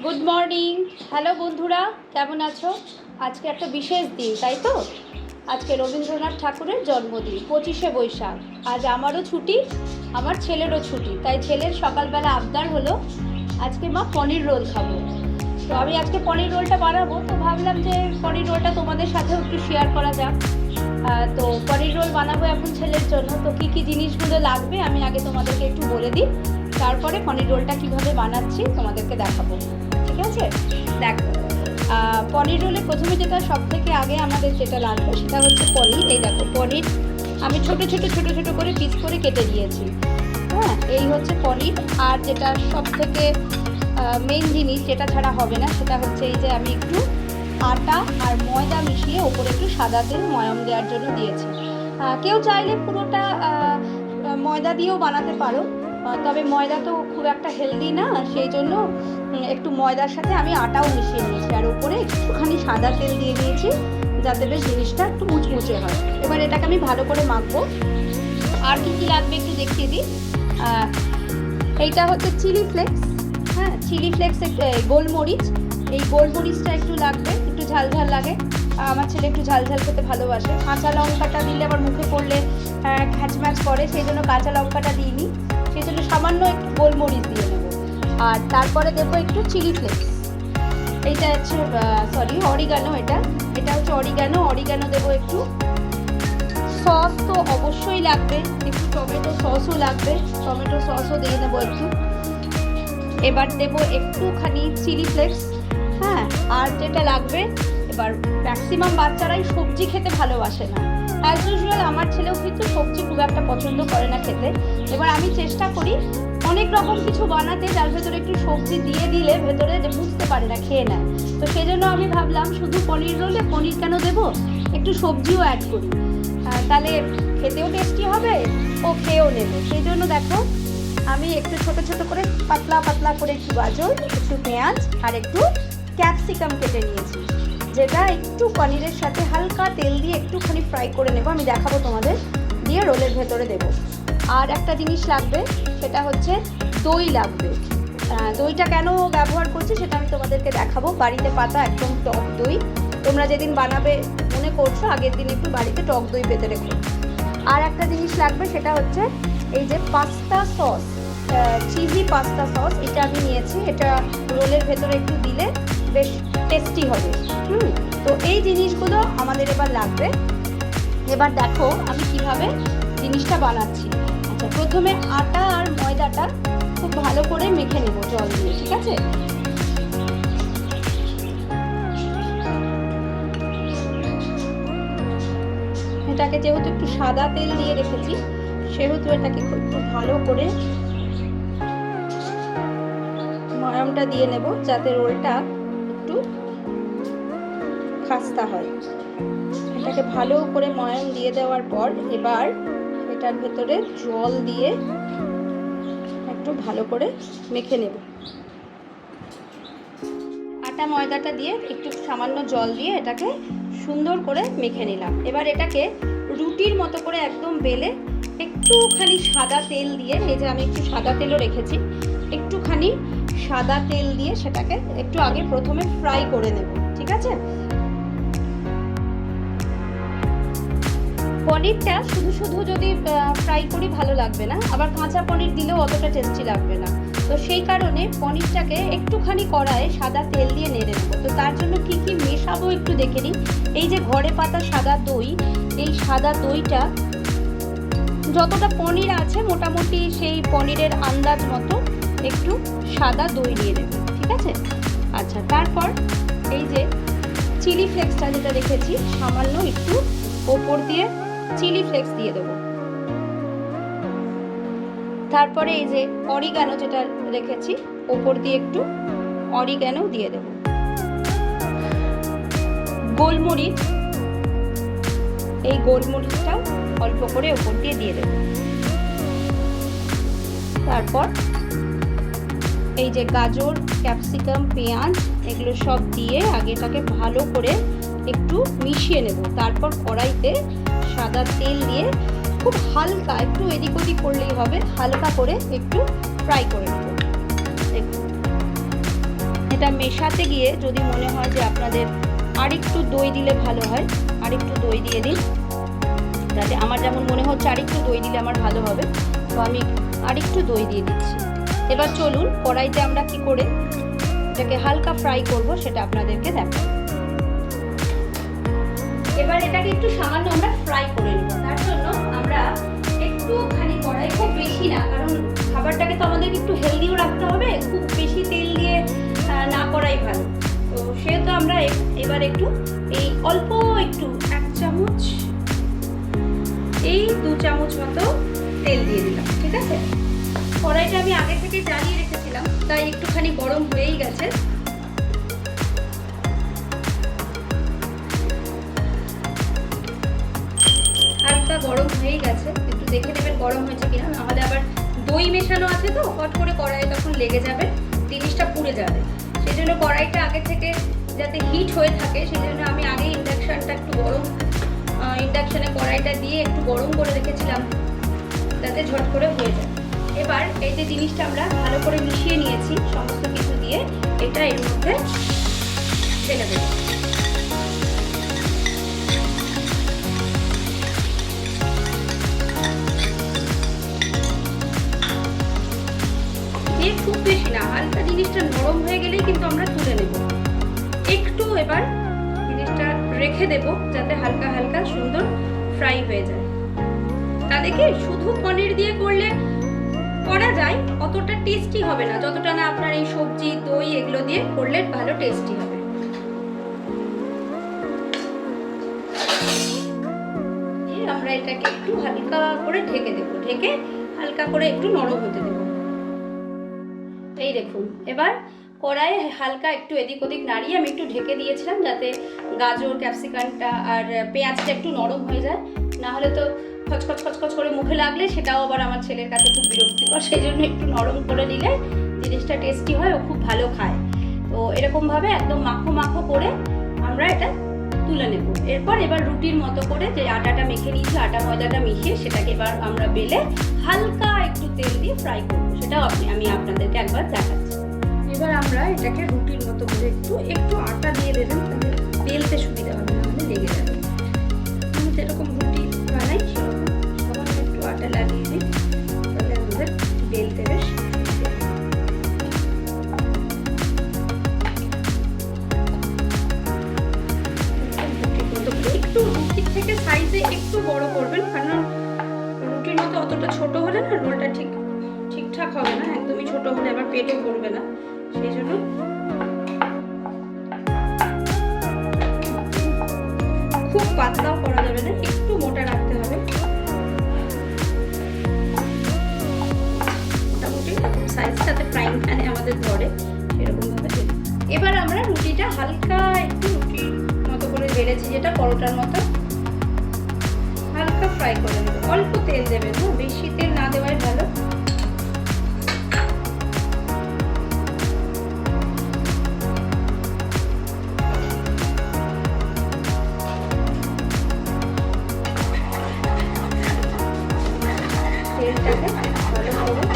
Good morning. Hello বন্ধুরা, কেমন আছো? আজকে একটা বিশেষ দিন, তাই তো? আজকে রবীন্দ্রনাথ ঠাকুরের জন্মদিন, 25শে বৈশাখ। আজ আমারও ছুটি, আমার ছেলেরও ছুটি, তাই ছেলের সকালবেলা আবদার হলো আজকে মা পনির রোল খাবো। তো আমি আজকে পনির রোলটা বানাবো, তো ভাবলাম যে পনির রোলটা তোমাদের সাথেও একটু শেয়ার করা যাক। তো পনির রোল বানাবো এখন ছেলের জন্য। তো কী কী জিনিসগুলো লাগবে আমি আগে তোমাদেরকে একটু বলে দিই, তারপরে পনির রোলটা কীভাবে বানাচ্ছি তোমাদেরকে দেখাবো। ঠিক আছে, দেখো, পনির রোলে প্রথমে যেটা সব থেকে আগে আমাদের যেটা লাগবে সেটা হচ্ছে পনির। এই দেখো, পনির আমি ছোট ছোট করে পিস করে কেটে দিয়েছি। হ্যাঁ, এই হচ্ছে পনির। আর যেটা সব থেকে মেইন জিনিস, যেটা ছাড়া হবে না, সেটা হচ্ছে এই যে আমি একটু আটা আর ময়দা মিশিয়ে ওপরে একটু সাদা তেল ময়াম দেওয়ার জন্য দিয়েছি। কেউ চাইলে পুরোটা ময়দা দিয়েও বানাতে পারো, তবে ময়দা তো খুব একটা হেলদি না, সেই জন্য একটু ময়দার সাথে আমি আটাও মিশিয়ে নিয়েছি, আর উপরে একটুখানি সাদা তেল দিয়ে দিয়েছি যাতে বেশ জিনিসটা একটু মুচমুচে হয়। এবার এটাকে আমি ভালো করে মাখবো। আর কী কী লাগবে একটু দেখিয়ে দিই। এইটা হচ্ছে চিলি ফ্লেক্স। হ্যাঁ, চিলি ফ্লেক্স, গোলমরিচ। এই গোলমরিচটা একটু লাগবে, একটু ঝাল ঝাল লাগে, আমার ছেলে একটু ঝাল ঝাল খেতে ভালোবাসে। কাঁচা লঙ্কাটা দিলে আবার মুখে পড়লে খ্যাচম্যাচ করে, সেই জন্য কাঁচা লঙ্কাটা দিইনি, সেই জন্য সামান্য একটু গোলমরিচ দিয়ে নেবো। আর তারপরে দেবো একটু চিলি ফ্লেক্স। এইটা হচ্ছে অরিগানো। এটা হচ্ছে অরিগানো দেবো একটু। সস তো অবশ্যই লাগবে, একটু টমেটো সসও লাগবে, টমেটো সসও দিয়ে নেবো একটু। এবার দেবো একটুখানি চিলি ফ্লেক্স। হ্যাঁ, আর যেটা লাগবে, এবার ম্যাক্সিমাম বাচ্চারাই সবজি খেতে ভালোবাসে না, অ্যাজ ইউজুয়াল আমার ছেলেও কিন্তু সবজি খুব একটা পছন্দ করে না খেতে। এবার আমি চেষ্টা করি অনেক রকম কিছু বানাতে যার ভেতরে একটু সবজি দিয়ে দিলে ভেতরে যে বুঝতে পারে না, খেয়ে নেয়। তো সেই জন্য আমি ভাবলাম শুধু পনির রোলে পনির কেন দেবো, একটু সবজিও অ্যাড করি, তাহলে খেতেও টেস্টি হবে ও খেয়েও নেবে। সেই জন্য দেখো, আমি একটু ছোট ছোট করে পাতলা করে একটু গাজর, একটু পেঁয়াজ আর একটু ক্যাপসিকাম কেটে নিয়েছি, যেটা একটু পনিরের সাথে হালকা তেল দিয়ে একটুখানি ফ্রাই করে নেব, আমি দেখাবো তোমাদের, দিয়ে রোলের ভেতরে দেবো। আর একটা জিনিস লাগবে, সেটা হচ্ছে দই লাগবে। দইটা কেন ব্যবহার করছি সেটা আমি তোমাদেরকে দেখাবো। বাড়িতে পাতা একদম টক দই, তোমরা যেদিন বানাবে মনে করছো আগের দিন একটু বাড়িতে টক দই পেতে রেখো। আর একটা জিনিস লাগবে, সেটা হচ্ছে এই যে pasta sauce, cheesy pasta sauce, এটা আমি নিয়েছি। এটা রোলের ভেতরে একটু দিলে বেশ টেস্টি হবে। তো এই জিনিসগুলো আমাদের এবার লাগবে। এবার দেখো আমি কিভাবে জিনিসটা বানাচ্ছি। আচ্ছা, প্রথমে আটা আর ময়দাটা খুব ভালো করে মেখে নেব জল দিয়ে, ঠিক আছে? এটাকে যেহেতু একটু সাদা তেল দিয়ে রেখেছি, সেহেতু এটাকে একটু ভালো করে ময়ামটা দিয়ে নেব যাতে রোলটা একটু খাস্তা হয়। এটাকে ভালো করে ময়াম দিয়ে দেওয়ার পর এবার এটার ভেতরে জল দিয়ে একটু ভালো করে মেখে নেব। আটা ময়দাটা দিয়ে একটু সামান্য জল দিয়ে এটাকে সুন্দর করে মেখে নিলাম। এবার এটাকে রুটির মতো করে একদম বেলে একটুখানি সাদা তেল দিয়ে, এই যে আমি একটু সাদা তেলও রেখেছি, একটুখানি সাদা তেল দিয়ে সেটাকে একটু আগে প্রথমে ফ্রাই করে নেব, ঠিক আছে? পনিরটা শুধু যদি ফ্রাই করি ভালো লাগবে না, আবার কাঁচা পনির দিলেও অতটা টেস্টি লাগবে না। তো সেই কারণে পনিরটাকে একটুখানি কড়াইয়ে সাদা তেল দিয়ে নেড়ে নেব। তো তার জন্য কি কি মেশাবো একটু দেখে নিই। এই যে ঘরে পাতা সাদা দই, এই সাদা দইটা যতটা পনির আছে মোটামুটি সেই পনিরের আন্দাজ মতো একটু সাদা দই নিয়ে নেব, ঠিক আছে? আচ্ছা, তারপর এই যে চিলি ফ্লেক্সটা যেটা রেখেছি, সামান্য একটু ওপর দিয়ে চিলি ফ্লেক্স দিয়ে দেবো। তারপরে এই যে অরিগানো যেটা রেখেছি, ওপর দিয়ে একটু অরিগানো দিয়ে দেবো। গোলমরিচ, এই গোলমরিচটাও অল্প করে ওপর দিয়ে দিয়ে দেবো। তারপর এই যে গাজর, ক্যাপসিকাম, পেঁয়াজ, এগুলো সব দিয়ে আগেটাকে ভালো করে একটু মিশিয়ে নেব। তারপর কড়াইতে সাদা তেল দিয়ে খুব হালকা একটু এদিক ওদিক করলেই হবে, হালকা করে একটু ফ্রাই করে নেব। এটা মেশাতে গিয়ে যদি মনে হয় যে আপনাদের আরেকটু দই দিলে ভালো হয়, আরেকটু দই দিয়ে দিন। যাতে আমার যেমন মনে হচ্ছে আরেকটু দই দিলে আমার ভালো হবে, তো আমি আরেকটু দই দিয়ে দিচ্ছি। এবার চলুন কড়াইতে আমরা কি করে এটাকে হালকা ফ্রাই করব সেটা আপনাদেরকে দেখাবো। এবার এটাকে একটু সামান্য আমরা ফ্রাই করে নেব। তার জন্য আমরা একটুখানি কড়াই, খুব বেশি না, কারণ খাবারটাকে তো আমাদেরকে একটু হেলদিও রাখতে হবে, খুব বেশি তেল দিয়ে না করাই ভালো। তো সেহেতু আমরা এবার একটু এই অল্প একটু 1 চামচ, এই 2 চামচ মতো তেল দিয়ে দিলাম। ঠিক আছে, কড়াইটা আমি আগে থেকে জ্বালিয়ে রেখেছিলাম, তাই একটুখানি গরম হয়েই গেছে। হালকা গরম হয়েই গেছে, একটু দেখে নেবেন গরম হয়েছে কিনা, নাহলে আবার দই মেশানো আছে তো হট করে কড়াইয়ে তখন লেগে যাবে, জিনিসটা পুড়ে যাবে। সেই জন্য কড়াইটা আগে থেকে যাতে হিট হয়ে থাকে, সেই জন্য আমি আগে ইন্ডাকশানটা একটু গরম, ইন্ডাকশানে কড়াইটা দিয়ে একটু গরম করে রেখেছিলাম যাতে ঝট করে হয়ে যায়। এবার এই যে জিনিসটা আমরা ভালো করে মিশিয়ে নিয়েছি সমস্ত কিছু দিয়ে, এটা এর মধ্যে ঢেলে দেব। খুব বেশি না, হালকা জিনিসটা নরম হয়ে গেলেই কিন্তু আমরা তুলে নেব। একটু এবার জিনিসটা রেখে দেব যাতে হালকা হালকা সুন্দর ফ্রাই হয়ে যায়। তাহলে কি শুধু পনির দিয়ে করলে করা যায়, অতটা টেস্টি হবে না যতটা না আপনার এই সবজি দই এগুলো দিয়ে করলে ভালো টেস্টি হবে। আমরা এটাকে একটু হালকা করে ঢেকে দেব, ঢেকে হালকা করে একটু নরম হতে দেব। এই দেখুন, এবার কড়াইয়ে হালকা একটু এদিক ওদিক নাড়িয়ে আমি একটু ঢেকে দিয়েছিলাম যাতে গাজর, ক্যাপসিকামটা আর পেঁয়াজটা একটু নরম হয়ে যায়, না হলে তো খচখচ খচখচ করে মুখে লাগলে সেটাও আবার আমার ছেলের কাছে খুব বিরক্তিকর। সেই জন্য একটু নরম করে নিলে জিনিসটা টেস্টি হয়, ও খুব ভালো খায়। তো এরকমভাবে একদম মাখো মাখো করে আমরা এটা তুলে নেব। এবার রুটির মতো করে যে আটাটা মেখে নিয়েছি, আটা ময়দাটা মিশিয়ে সেটাকে এবার আমরা বেলে হালকা একটু তেল দিয়ে ফ্রাই করবো, সেটাও আমি আপনাদেরকে একবার দেখাচ্ছি। এবার আমরা এটাকে রুটির মতো করে একটু আটা দিয়ে দেবেন, তাহলে বেলতে সুবিধা হবে, নাহলে লেগে যাবে। আমি যেরকম রুটি বানাই সেরকম সামান্য একটু আটা লাগিয়ে দিই, তাহলে আমাদের বেলতে বেশ একটু রুটির থেকে সাইজে একটু বড় করবেন, কারণ রুটির মতো অতটা ছোট হলে না রোলটা ঠিকঠাক হবে না, একদমই ছোট হলে আবার পেটও ভরবে না। সেই জন্য খুব পাতলাও করা যাবে না, একটু মোটা রাখতে হবে। মোটামুটি সাইজটাতে ফ্রাইং প্যানে আমাদের ধরে সেরকম ভাবে। এবার আমরা রুটিটা হালকা একটু রুটির মতো করে বেড়েছি, যেটা পরোটার মতো হালকা ফ্রাই করে নেব। অল্প তেল দেবেন, বেশি তেল না দেওয়াই ভালো। তেলটাকে ভালো করে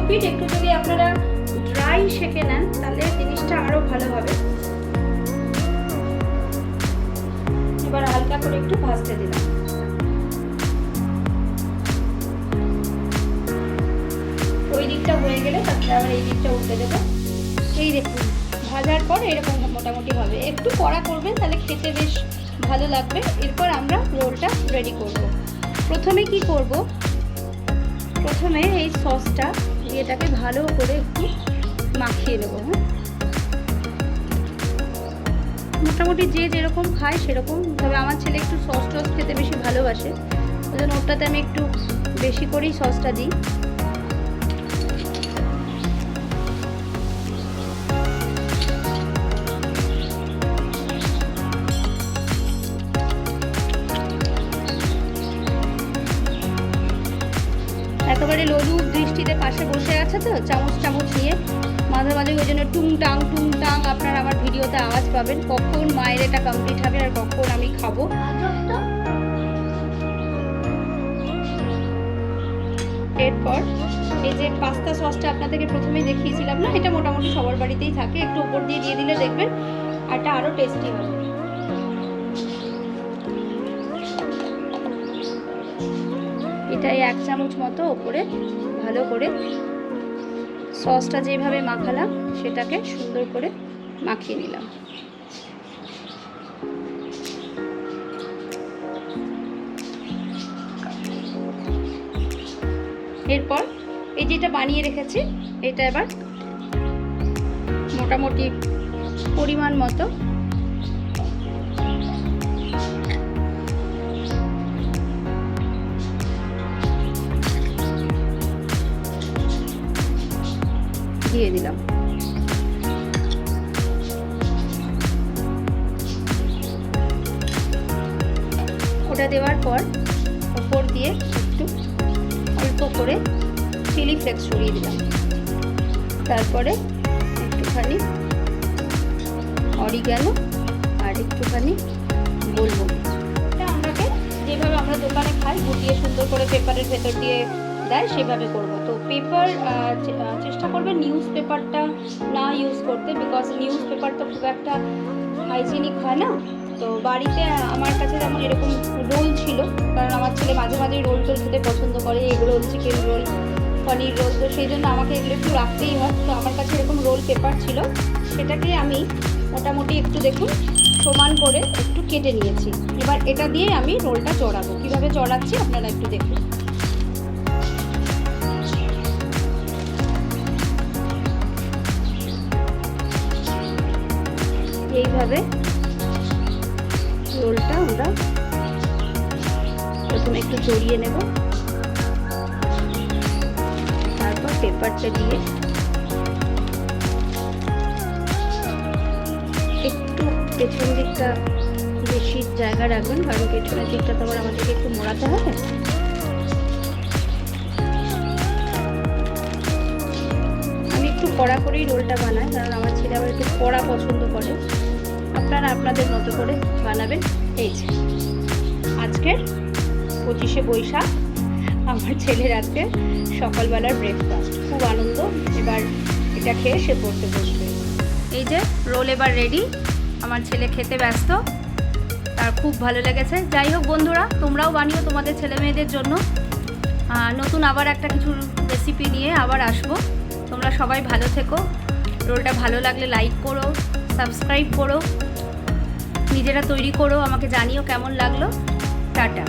এপিট একটু যদি আপনারা ড্রাই সেঁকে নেন তাহলে জিনিসটা আরো ভালো হবে। এবার হালকা করে একটু ভাজতে দিলাম। ওই দিকটা হয়ে গেলে তারপরে আবার এই দিকটা উল্টে দেবো। এই দেখুন, ভাজার পর এরকম মোটামুটি হবে, একটু কড়া করবেন তাহলে খেতে বেশ ভালো লাগবে। এরপর আমরা রোলটা রেডি করব। প্রথমে কি করব, প্রথমে এই সসটা দিয়ে এটাকে ভালো করে একটু মাখিয়ে নেবো। মোটামুটি যে যেরকম খায় সেরকম, তবে আমার ছেলে একটু সস টস খেতে বেশি ভালোবাসে, ওই জন্য ওটাতে আমি একটু বেশি করেই সসটা দিই। একেবারে ললু দৃষ্টিতে পাশে বসে আছে তো চামচ নিয়ে মাঝে মাঝে ওই জন্য টুংটাং আপনারা আমার ভিডিওতে আওয়াজ পাবেন, কখন মায়ের এটা কমপ্লিট হবে আর কখন আমি খাবো। এরপর এই যে পাস্তা সসটা আপনাদেরকে প্রথমেই দেখিয়েছিলাম না, এটা মোটামুটি সবার বাড়িতেই থাকে, একটু উপর দিয়ে দিলে দেখবেন আর এটা আরও টেস্টি হবে। এটাই 1 চামচ মতো ওপরে ভালো করে সসটা যেভাবে মাখালাম সেটাকে সুন্দর করে মাখিয়ে নিলাম। এরপর এই যেটা বানিয়ে রেখেছি এটা এবার মোটামুটি পরিমাণ মতো দিয়ে দিলাম। ওটা দেওয়ার পর উপর দিয়ে একটু অল্প করে চিলি ফ্লেক্স ছড়িয়ে দিলাম, তারপরে একটুখানি অরিগ্যানো আর একটুখানি গোলমরিচ। এটা আমরাকে যেভাবে আমরা দোকানে খাই গুটিয়ে সুন্দর করে পেপারের ভেতর দিয়ে দেয় সেভাবে করবো। তো পেপার চেষ্টা করবেন নিউজ পেপারটা না ইউজ করতে, বিকজ নিউজ পেপার তো খুব একটা হাইজিনিক হয় না। তো বাড়িতে আমার কাছে যেমন এরকম রোল ছিল, কারণ আমার ছেলে মাঝে মাঝে রোল টোল খেতে পছন্দ করে, এগ রোল, চিকেন রোল, পনির রোল, তো সেই জন্য আমাকে এগুলো একটু রাখতেই হয়। তো আমার কাছে এরকম রোল পেপার ছিল, সেটাকে আমি মোটামুটি একটু দেখুন সমান করে একটু কেটে নিয়েছি। এবার এটা দিয়ে আমি রোলটা চড়াবো, কীভাবে চড়াচ্ছি আপনারা একটু দেখুন। এইভাবে রোলটা আমরা প্রথমে একটু জড়িয়ে নেব, তারপর পেপারটা দিয়ে একটু পেছন দিকটা বেশি জায়গা রাখবেন, কারণ পেছনের দিকটা তো আবার আমাদেরকে একটু মোড়াতে হবে। আমি একটু কড়া করেই রোলটা বানাই, কারণ আমার ছেলে আবার একটু কড়া পছন্দ করে। আপনারা আপনাদের মতো করে বানাবেন। এই যে আজকের 25শে বৈশাখ আমার ছেলের আজকে সকালবেলার ব্রেকফাস্ট, খুব আনন্দ। এবার এটা খেয়ে সে পড়তে বসবে। এই যে রোল এবার রেডি, আমার ছেলে খেতে ব্যস্ত, তার খুব ভালো লেগেছে। যাই হোক বন্ধুরা, তোমরাও বানিও তোমাদের ছেলে মেয়েদের জন্য। নতুন আবার একটা কিছু রেসিপি নিয়ে আবার আসবো। তোমরা সবাই ভালো থেকো। রোলটা ভালো লাগলে লাইক করো, সাবস্ক্রাইব করো, নিজেরা তৈরি করো, আমাকে জানিও কেমন লাগলো। টাটা।